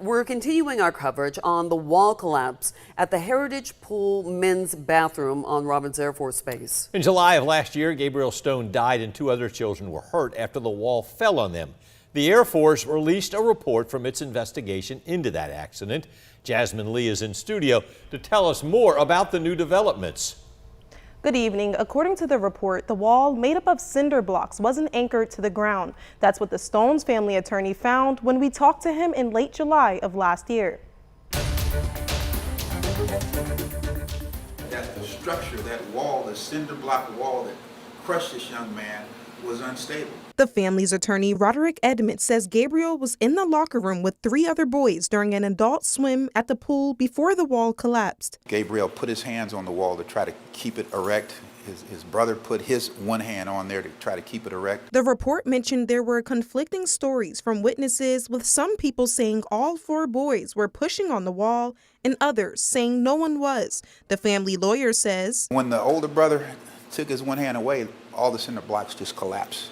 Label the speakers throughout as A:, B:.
A: We're continuing our coverage on the wall collapse at the Heritage Pool men's bathroom on Robins Air Force Base.
B: In July of last year, Gabriel Stone died and 2 other children were hurt after the wall fell on them. The Air Force released a report from its investigation into that accident. Jasmine Lee is in studio to tell us more about the new developments.
C: Good evening. According to the report, the wall made up of cinder blocks wasn't anchored to the ground. That's what the Stone's family attorney found when we talked to him in late July of last year.
D: That the structure, that wall, the cinder block wall that crushed this young man was unstable.
C: The family's attorney, Roderick Edmonds, says Gabriel was in the locker room with 3 other boys during an adult swim at the pool before the wall collapsed.
D: Gabriel put his hands on the wall to try to keep it erect. His brother put his one hand on there to try to keep it erect.
C: The report mentioned there were conflicting stories from witnesses, with some people saying all 4 boys were pushing on the wall and others saying no one was. The family lawyer says,
D: when the older brother took his one hand away, all the cinder blocks just collapsed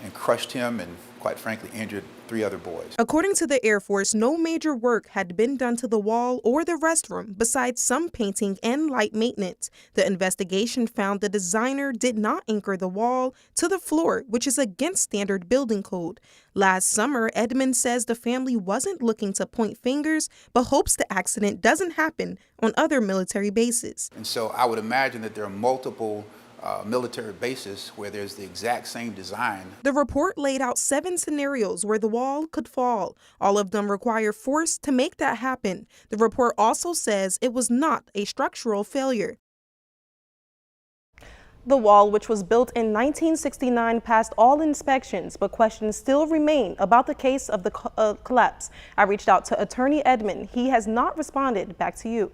D: and crushed him and, quite frankly, injured 3 other boys.
C: According to the Air Force, no major work had been done to the wall or the restroom besides some painting and light maintenance. The investigation found the designer did not anchor the wall to the floor, which is against standard building code. Last summer, Edmonds says the family wasn't looking to point fingers, but hopes the accident doesn't happen on other military bases.
D: And so I would imagine that there are multiple military bases where there's the exact same design.
C: The report laid out 7 scenarios where the wall could fall. All of them require force to make that happen. The report also says it was not a structural failure. The wall, which was built in 1969, passed all inspections, but questions still remain about the case of the collapse. I reached out to Attorney Edmond. He has not responded. Back to you.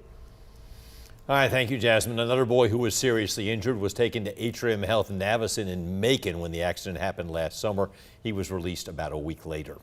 B: All right, thank you, Jasmine. Another boy who was seriously injured was taken to Atrium Health Navison in Macon when the accident happened last summer. He was released about a week later.